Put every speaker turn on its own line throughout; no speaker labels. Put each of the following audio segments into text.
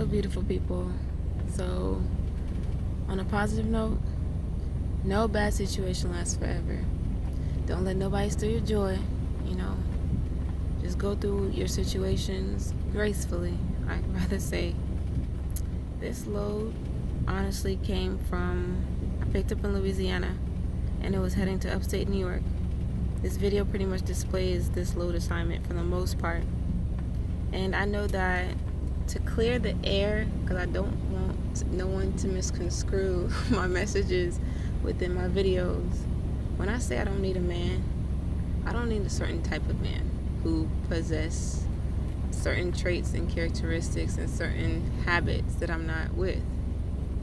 Hello, beautiful people. So, on a positive note, no bad situation lasts forever. Don't let nobody steal your joy. You know, just go through your situations gracefully. I'd rather say. This load honestly came from, I picked up in Louisiana, and it was heading to upstate New York. This video pretty much displays this load assignment for the most part. And I know that to clear the air, because I don't want no one to misconstrue my messages within my videos, when I say I don't need a man, I don't need a certain type of man who possess certain traits and characteristics and certain habits that I'm not with.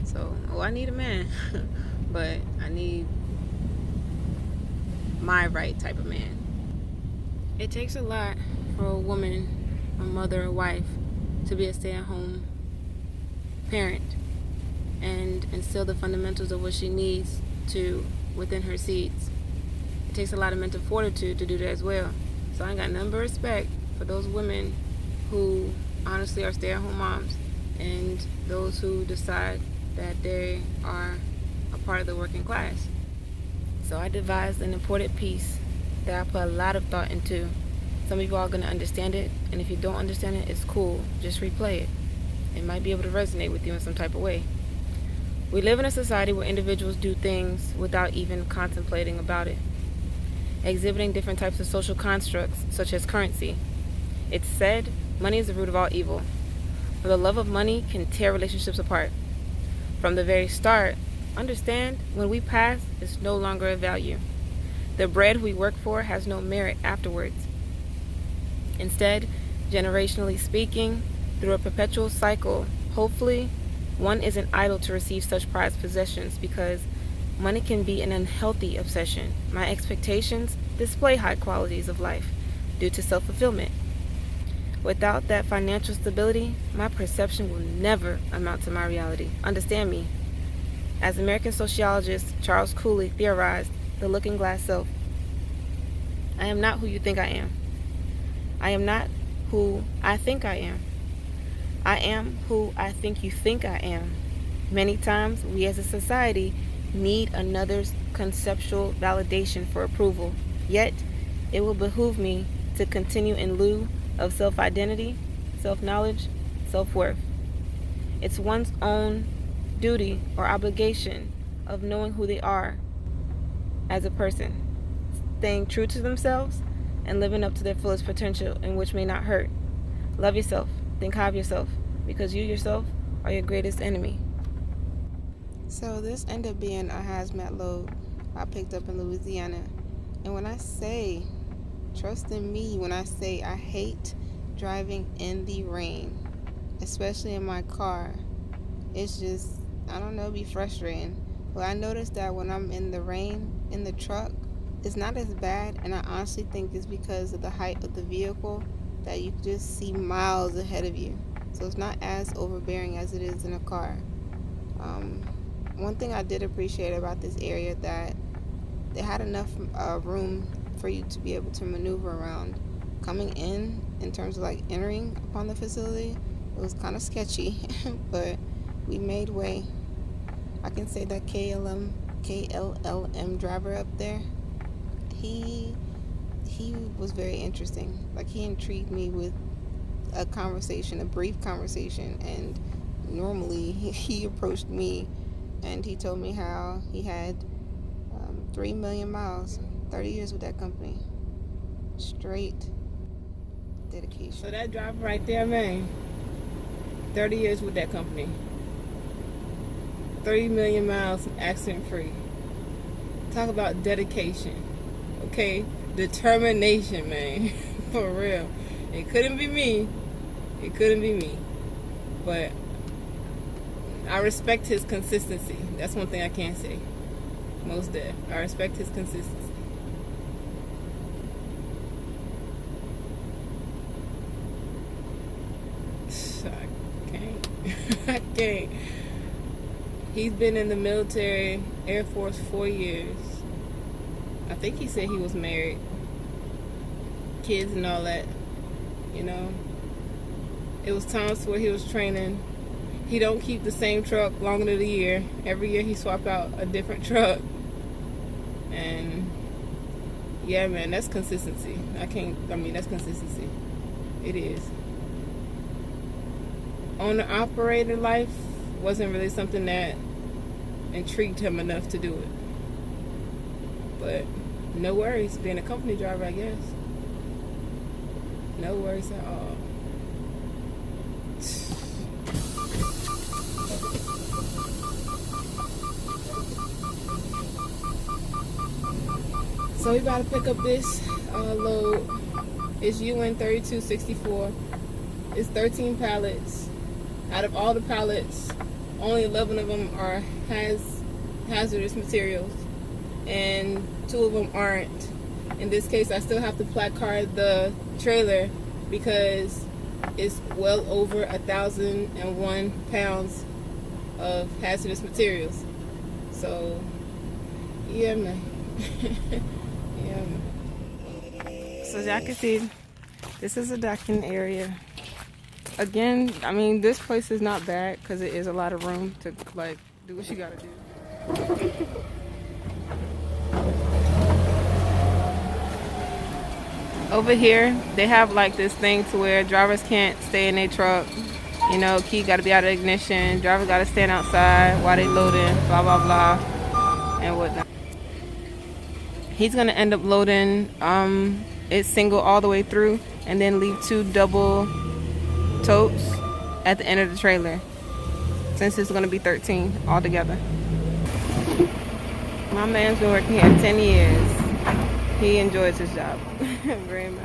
So, I need a man, but I need my right type of man. It takes a lot for a woman, a mother, a wife, to be a stay-at-home parent and instill the fundamentals of what she needs to within her seeds. It takes a lot of mental fortitude to do that as well. So I ain't got nothing but respect for those women who honestly are stay-at-home moms and those who decide that they are a part of the working class. So I devised an important piece that I put a lot of thought into. Some of you are going to understand it, and if you don't understand it, it's cool. Just replay it. It might be able to resonate with you in some type of way. We live in a society where individuals do things without even contemplating about it, exhibiting different types of social constructs, such as currency. It's said, money is the root of all evil. For the love of money can tear relationships apart. From the very start, understand when we pass, it's no longer of value. The bread we work for has no merit afterwards. Instead, generationally speaking, through a perpetual cycle, hopefully, one isn't idle to receive such prized possessions because money can be an unhealthy obsession. My expectations display high qualities of life due to self-fulfillment. Without that financial stability, my perception will never amount to my reality. Understand me. As American sociologist Charles Cooley theorized, the looking glass self, I am not who you think I am. I am not who I think I am. I am who I think you think I am. Many times, we as a society need another's conceptual validation for approval. Yet, it will behoove me to continue in lieu of self-identity, self-knowledge, self-worth. It's one's own duty or obligation of knowing who they are as a person, staying true to themselves, and living up to their fullest potential, in which may not hurt. Love yourself. Think high of yourself, because you yourself are your greatest enemy. So this ended up being a hazmat load I picked up in Louisiana. And when I say, trust in me, when I say I hate driving in the rain, especially in my car, it's just, I don't know, be frustrating. But I noticed that when I'm in the rain, in the truck, it's not as bad, and I honestly think it's because of the height of the vehicle that you just see miles ahead of you. So it's not as overbearing as it is in a car. One thing I did appreciate about this area, that they had enough room for you to be able to maneuver around. Coming in terms of like entering upon the facility, it was kind of sketchy, but we made way. I can say that KLM driver up there, he was very interesting. Like, he intrigued me with a brief conversation, and normally he approached me and he told me how he had 3 million miles, 30 years with that company. Straight dedication. So that driver right there, man, 30 years with that company, 30 million miles accident free. Talk about dedication. Okay, determination, man. For real. It couldn't be me. But I respect his consistency. That's one thing I can say. Most dead. I respect his consistency. I can't. He's been in the military, Air Force, 4 years. I think he said he was married, kids and all that. You know, it was times where he was training he don't keep the same truck longer than a year. Every year he swap out a different truck. And yeah, man, that's consistency. That's consistency. It is. Owner-operator life wasn't really something that intrigued him enough to do it. But no worries, being a company driver, I guess. No worries at all. So we about to pick up this load. It's UN 3264. It's 13 pallets. Out of all the pallets, only 11 of them are hazardous materials, and 2 of them aren't. In this case, I still have to placard the trailer because it's well over 1,001 pounds of hazardous materials. So, yeah, man. Yeah, man. So as y'all can see, this is a docking area. Again, I mean, this place is not bad because it is a lot of room to like do what you gotta do. Over here, they have like this thing to where drivers can't stay in their truck. You know, key gotta be out of ignition. Driver gotta stand outside while they loading, blah, blah, blah, and whatnot. He's gonna end up loading it single all the way through and then leave 2 double totes at the end of the trailer, since it's going to be 13 altogether. My man's been working here 10 years. He enjoys his job very much.